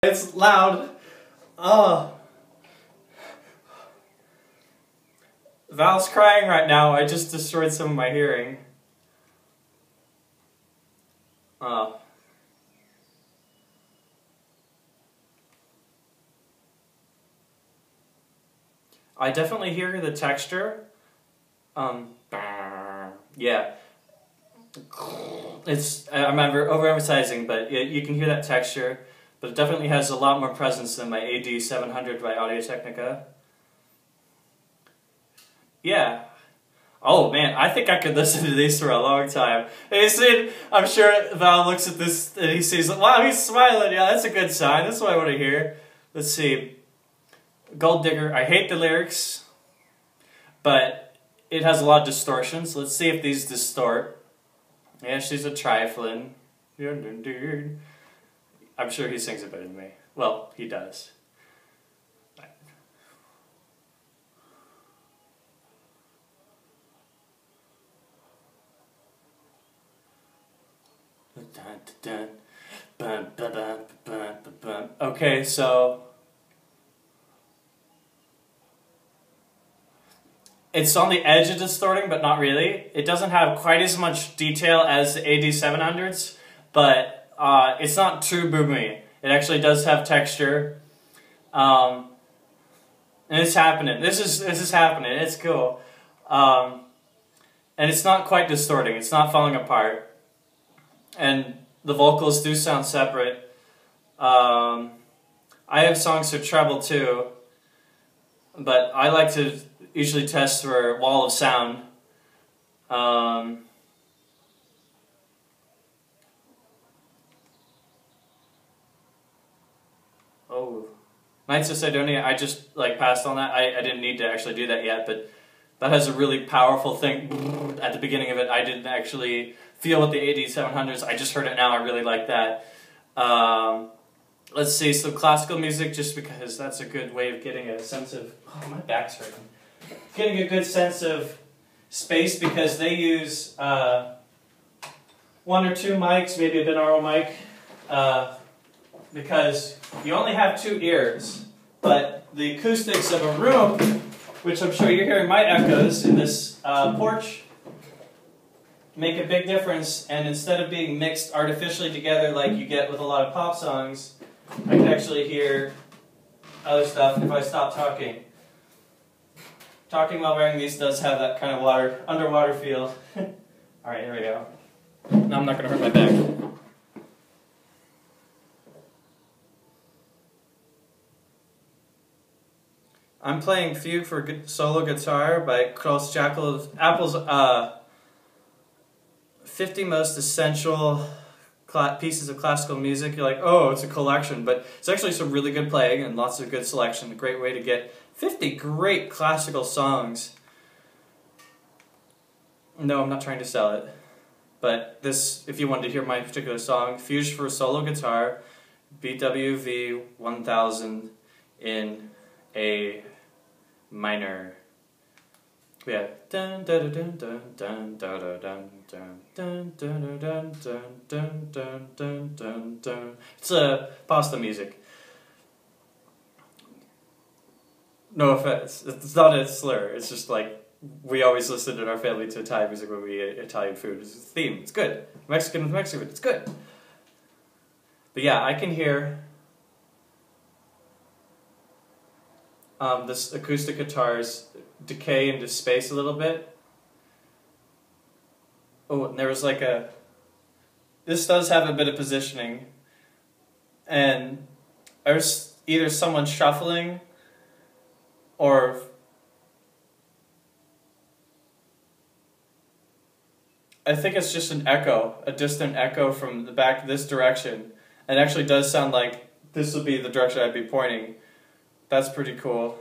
It's loud. Val's crying right now. I just destroyed some of my hearing. I definitely hear the texture. Yeah. I'm overemphasizing, but you can hear that texture. But it definitely has a lot more presence than my AD700 by Audio-Technica. Yeah. Oh man, I think I could listen to these for a long time. I'm sure Val looks at this and he sees, wow, he's smiling. Yeah, that's a good sign. That's what I want to hear. Let's see. Gold Digger. I hate the lyrics, but it has a lot of distortions. Let's see if these distort. Yeah, she's a trifling. I'm sure he sings it better than me. Well, he does. Okay, so it's on the edge of distorting, but not really. It doesn't have quite as much detail as the AD700s, but it's not too boomy. It actually does have texture, and it's happening. This is happening. It's cool, and it's not quite distorting. It's not falling apart, and the vocals do sound separate. I have songs for treble too, but I like to usually test for wall of sound. Oh, Knights of Sidonia, I just passed on that. I didn't need to actually do that yet, but that has a really powerful thing at the beginning of it. I didn't actually feel with the AD700s. I just heard it now. I really like that. Let's see, some classical music, just because that's a good way of getting a sense of... Oh, my back's hurting. Getting a good sense of space, because they use one or two mics, maybe a binaural mic, because you only have two ears, but the acoustics of a room, which I'm sure you're hearing my echoes in this porch, make a big difference. And instead of being mixed artificially together like you get with a lot of pop songs, I can actually hear other stuff if I stop talking. Talking while wearing these does have that kind of underwater feel. Alright, here we go. Now I'm not going to hurt my back. I'm playing Fugue for Solo Guitar by Apple's 50 Most Essential Pieces of Classical Music. You're like, oh, it's a collection, but it's actually some really good playing and lots of good selection. A great way to get 50 great classical songs. No, I'm not trying to sell it, but this, if you wanted to hear my particular song, Fugue for Solo Guitar, BWV 1000 in A minor. Yeah. Dun dun dun dun dun dun dun dun dun dun dun dun dun dun dun dun. It's pasta music. No offense. It's not a slur. It's just like we always listen in our family to Italian music when we eat Italian food. It's a theme. It's good. Mexican with Mexican food. It's good. But yeah, I can hear this acoustic guitars decay into space a little bit. Oh, and there was like this does have a bit of positioning, and there's either someone shuffling or I think it's just an echo, a distant echo from the back this direction. It actually does sound like this would be the direction I'd be pointing. That's pretty cool.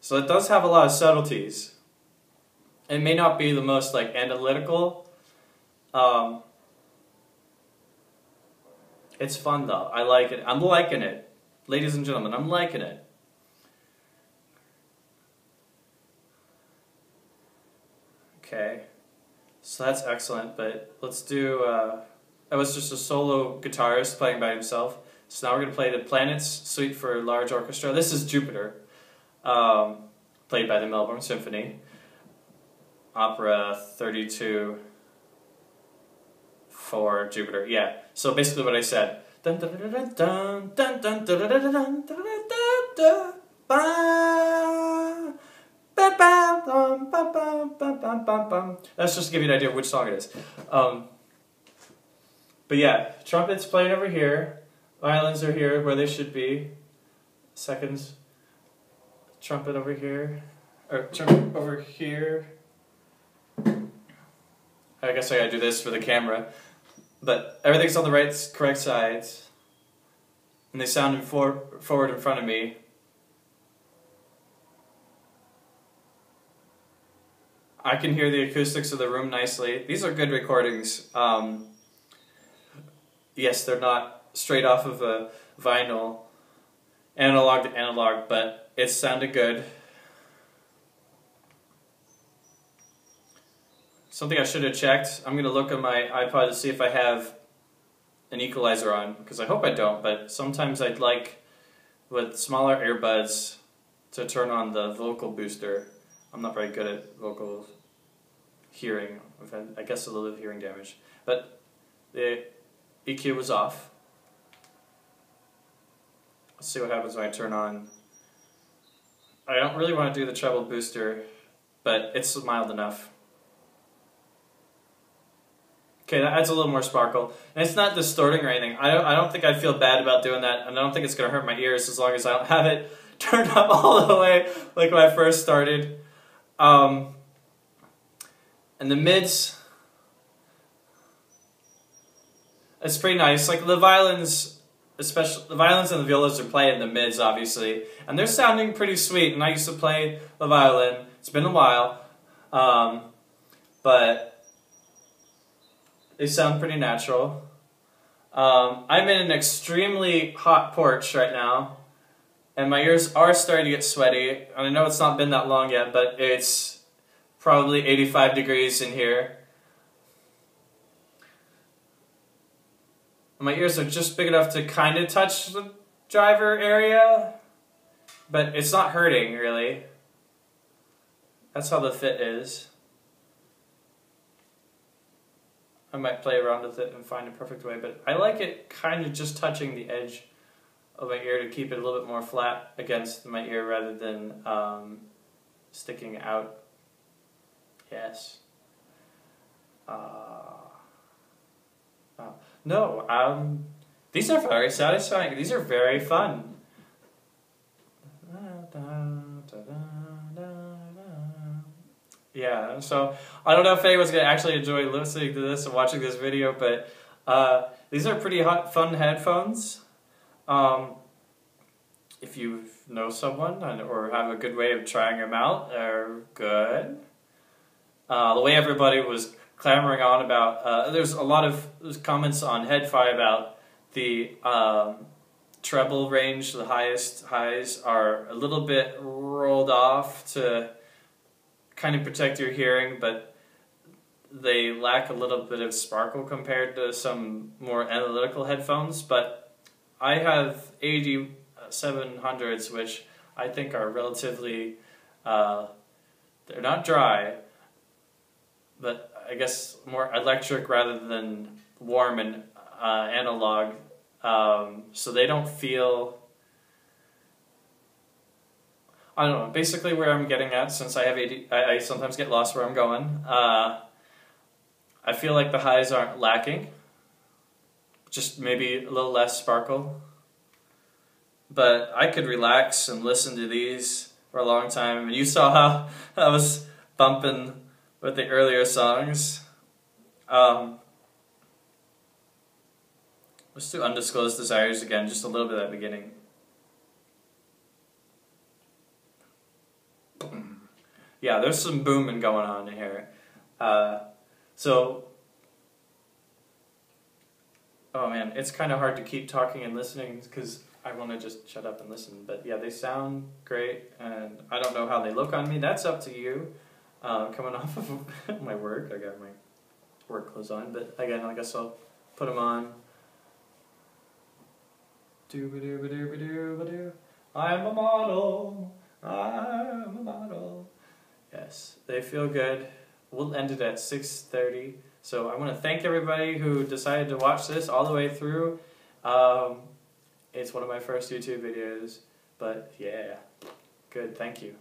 So it does have a lot of subtleties. It may not be the most analytical. It's fun though. I like it. I'm liking it. Ladies and gentlemen, I'm liking it. Okay. So that's excellent, but let's do that was just a solo guitarist playing by himself. So now we're going to play the Planets Suite for Large Orchestra. This is Jupiter, played by the Melbourne Symphony. Opera 32 for Jupiter. Yeah. So basically what I said. Let's just give you an idea of which song it is. But yeah, trumpets playing over here, violins are here where they should be, seconds, trumpet over here, or trumpet over here. I guess I gotta do this for the camera, but everything's on the correct sides, and they sound forward in front of me. I can hear the acoustics of the room nicely. These are good recordings. Yes, they're not straight off of a vinyl, analog to analog, but it sounded good. Something I should have checked. I'm going to look at my iPod to see if I have an equalizer on, because I hope I don't, but sometimes I'd like, with smaller earbuds, to turn on the vocal booster. I'm not very good at vocal hearing. I've had, I guess, a little bit of hearing damage. But the EQ was off. Let's see what happens when I turn on. I don't really want to do the treble booster, but it's mild enough. Okay, that adds a little more sparkle. And it's not distorting or anything. I don't think I'd feel bad about doing that, and I don't think it's going to hurt my ears as long as I don't have it turned up all the way like when I first started. And the mids, it's pretty nice. Like the violins, especially the violins and the violas are playing the mids, obviously, and they're sounding pretty sweet. And I used to play the violin. It's been a while, but they sound pretty natural. I'm in an extremely hot porch right now, and my ears are starting to get sweaty. And I know it's not been that long yet, but it's probably 85 degrees in here. My ears are just big enough to kind of touch the driver area, but it's not hurting, really. That's how the fit is. I might play around with it and find a perfect way, but I like it kind of just touching the edge of my ear to keep it a little bit more flat against my ear rather than sticking out. Yes. No, these are very satisfying. These are very fun. Yeah, so I don't know if anyone's going to actually enjoy listening to this and watching this video, but these are pretty fun headphones. If you know someone or have a good way of trying them out, they're good. The way everybody was clamoring on about, there's a lot of comments on Headphone about the treble range. The highest highs are a little bit rolled off to kind of protect your hearing, but they lack a little bit of sparkle compared to some more analytical headphones. But I have 8700s, which I think are relatively, they're not dry, but I guess more electric rather than warm and analog, so they don't feel, I don't know, basically where I'm getting at, since I have I sometimes get lost where I'm going, I feel like the highs aren't lacking, just maybe a little less sparkle, but I could relax and listen to these for a long time. And you saw how I was bumping with the earlier songs. Let's do Undisclosed Desires again, just a little bit at the beginning. Yeah, there's some booming going on in here. So, oh man, it's kind of hard to keep talking and listening because I want to just shut up and listen. But yeah, they sound great, and I don't know how they look on me. That's up to you. Coming off of my work, I got my work clothes on, but again, I guess I'll put them on. Doo-ba-doo-ba-doo-ba-doo-ba-doo. I'm a model. I'm a model. Yes, they feel good. We'll end it at 6:30. So I want to thank everybody who decided to watch this all the way through. It's one of my first YouTube videos, but yeah, good, thank you.